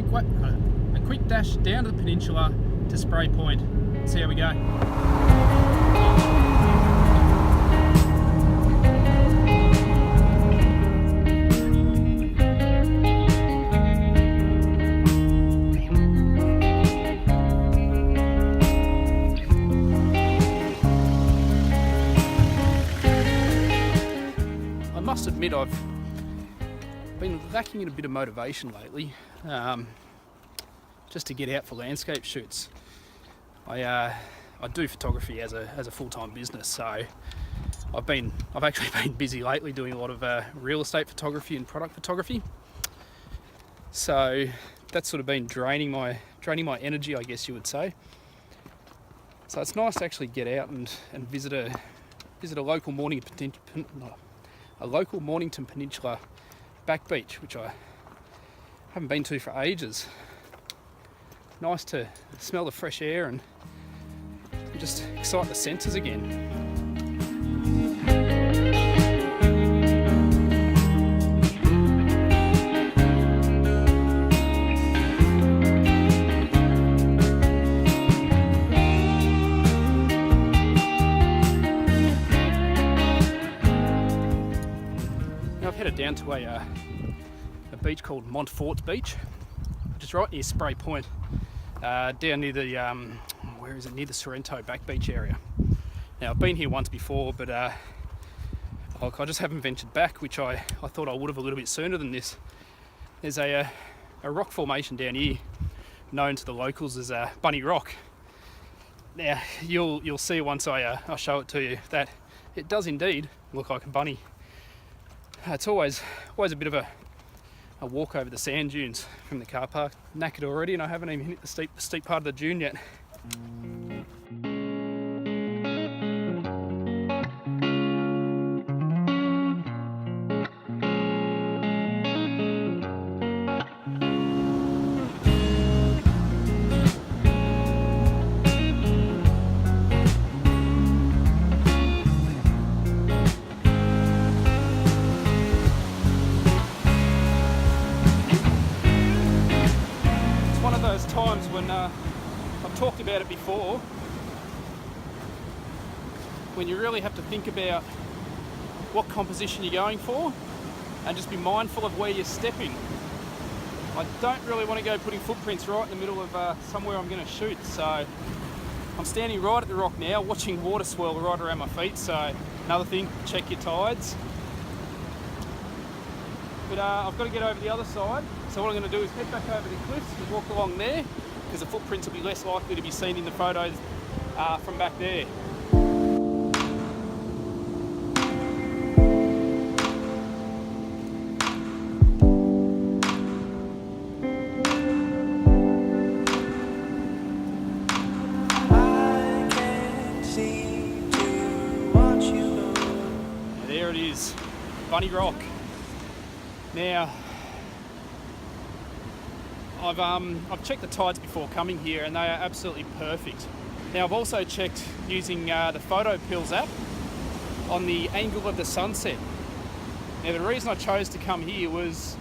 quick dash down to the peninsula to Spray Point. Let's see how we go. I must admit I've been lacking in a bit of motivation lately, just to get out for landscape shoots. I do photography as a full-time business, so I've actually been busy lately doing a lot of real estate photography and product photography. So that's sort of been draining my energy, I guess you would say. So it's nice to actually get out and visit a local Mornington Peninsula back beach, which I haven't been to for ages. Nice to smell the fresh air and just excite the senses again. Now I've headed down to a beach called Montforts Beach, which is right near Spray Point, down near the near the Sorrento back beach area. Now I've been here once before, but I just haven't ventured back, which I thought I would have a little bit sooner than this. There's a rock formation down here known to the locals as Bunny Rock. Now you'll see once I show it to you that it does indeed look like a bunny. It's always a bit of a walk over the sand dunes from the car park. Knackered already, and I haven't even hit the steep part of the dune yet. Times when I've talked about it before, when you really have to think about what composition you're going for and just be mindful of where you're stepping. I don't really want to go putting footprints right in the middle of somewhere I'm going to shoot, so I'm standing right at the rock now watching water swirl right around my feet. So another thing, check your tides. But I've got to get over the other side, so what I'm going to do is head back over the cliffs and walk along there, because the footprints will be less likely to be seen in the photos from back there. There it is, Bunny Rock. Now, I've checked the tides before coming here, and they are absolutely perfect. Now I've also checked using the Photo Pills app on the angle of the sunset. Now the reason I chose to come here was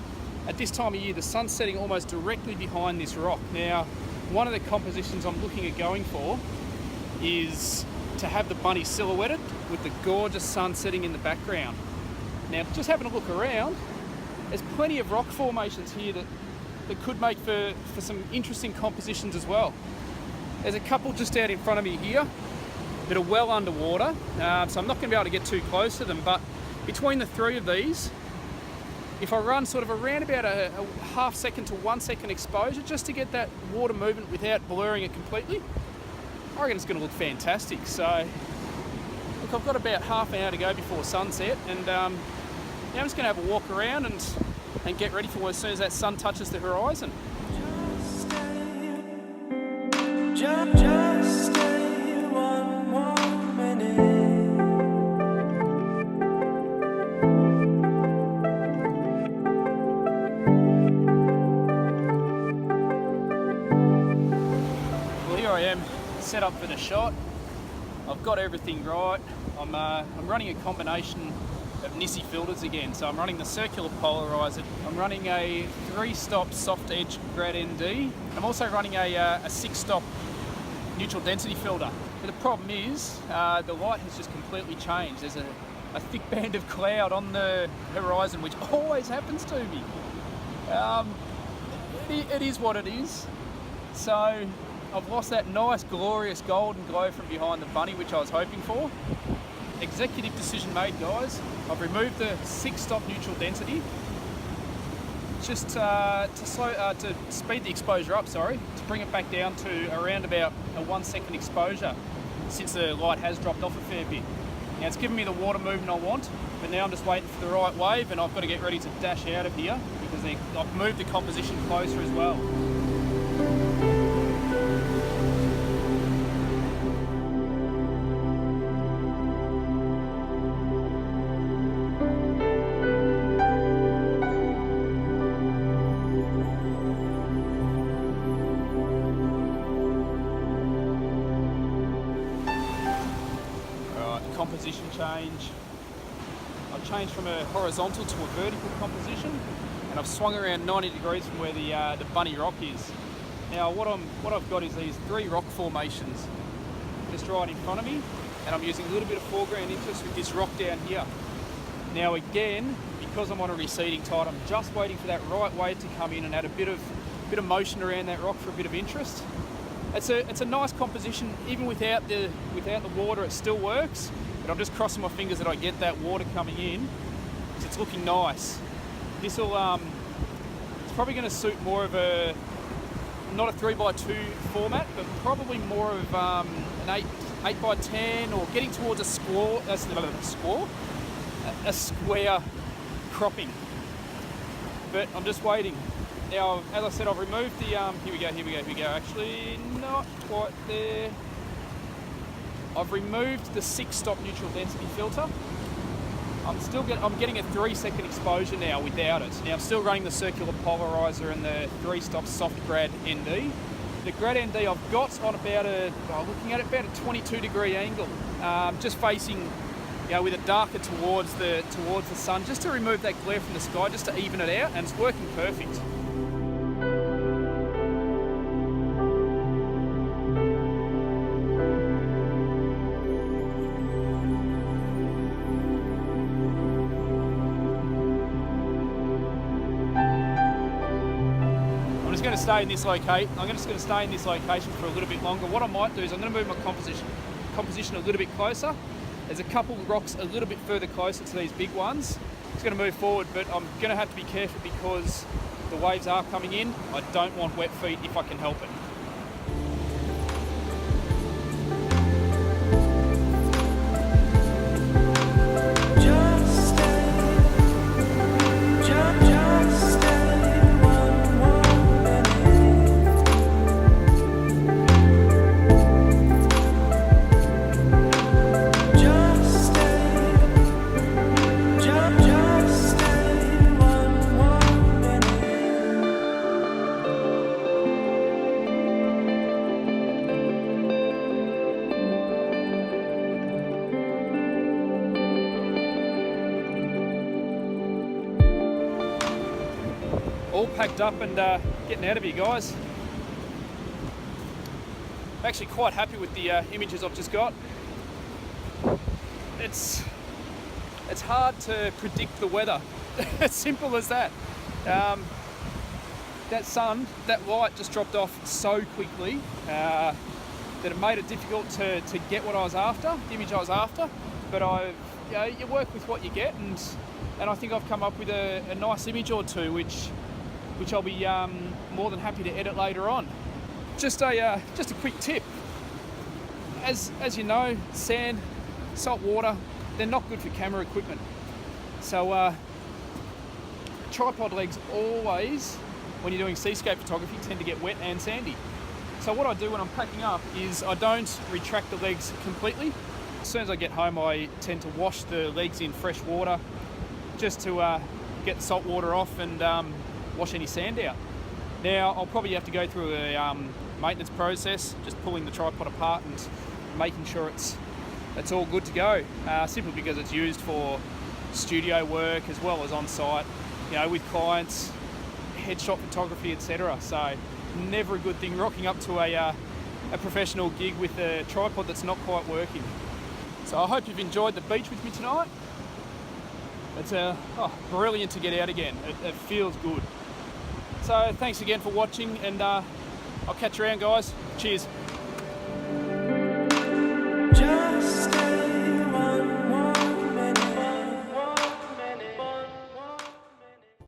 at this time of year the sun's setting almost directly behind this rock. Now one of the compositions I'm looking at going for is to have the bunny silhouetted with the gorgeous sun setting in the background. Now just having a look around, there's plenty of rock formations here that could make for some interesting compositions as well. There's a couple just out in front of me here that are well underwater, so I'm not going to be able to get too close to them, but between the three of these, if I run sort of around about a half second to 1 second exposure just to get that water movement without blurring it completely, I reckon it's going to look fantastic. So look, I've got about half an hour to go before sunset, and I'm just going to have a walk around and get ready for as soon as that sun touches the horizon. Just stay one more minute. Well, here I am, set up for the shot. I've got everything right. I'm running a combination of Nisi filters again. So I'm running the circular polarizer. I'm running a 3-stop soft edge grad ND. I'm also running a 6-stop neutral density filter. But the problem is the light has just completely changed. There's a thick band of cloud on the horizon, which always happens to me. It is what it is. So I've lost that nice glorious golden glow from behind the bunny, which I was hoping for. Executive decision made, guys. I've removed the 6-stop neutral density just to speed the exposure up, to bring it back down to around about a 1-second exposure, since the light has dropped off a fair bit. Now it's given me the water movement I want, but now I'm just waiting for the right wave, and I've got to get ready to dash out of here because I've moved the composition closer as well. Composition change. I've changed from a horizontal to a vertical composition, and I've swung around 90 degrees from where the bunny rock is. Now what I've got is these 3 rock formations just right in front of me, and I'm using a little bit of foreground interest with this rock down here. Now again, because I'm on a receding tide, I'm just waiting for that right wave to come in and add a bit of motion around that rock for a bit of interest. It's a nice composition. Even without the water, it still works. But I'm just crossing my fingers that I get that water coming in, because it's looking nice. This will it's probably going to suit more of not a 3x2 format, but probably more of an 8x10, or getting towards a square. A square cropping. But I'm just waiting. Now, as I said, I've removed the, here we go, actually not quite there. I've removed the 6-stop neutral density filter. I'm getting a 3-second exposure now without it. Now I'm still running the circular polarizer and the 3-stop soft grad ND. The grad ND I've got on about looking at it, about a 22-degree angle, just facing, with it darker towards the sun, just to remove that glare from the sky, just to even it out, and it's working perfect. I'm just going to stay in this location for a little bit longer. What I might do is I'm going to move my composition a little bit closer. There's a couple of rocks a little bit further closer to these big ones. It's going to move forward, but I'm going to have to be careful because the waves are coming in. I don't want wet feet if I can help it. All packed up and getting out of here, guys. I'm actually quite happy with the images I've just got. It's hard to predict the weather. As simple as that. That light just dropped off so quickly that it made it difficult to get what I was after, the image I was after. But you work with what you get, and I think I've come up with a nice image or two, which I'll be more than happy to edit later on. Just a quick tip. As you know, sand, salt water, they're not good for camera equipment. So tripod legs always, when you're doing seascape photography, tend to get wet and sandy. So what I do when I'm packing up is I don't retract the legs completely. As soon as I get home, I tend to wash the legs in fresh water just to get the salt water off and wash any sand out. Now I'll probably have to go through a maintenance process, just pulling the tripod apart and making sure it's all good to go, simply because it's used for studio work as well as on site, you know, with clients, headshot photography, etc. So never a good thing rocking up to a professional gig with a tripod that's not quite working. So I hope you've enjoyed the beach with me tonight. It's brilliant to get out again. It feels good. So thanks again for watching, and I'll catch you around, guys. Cheers.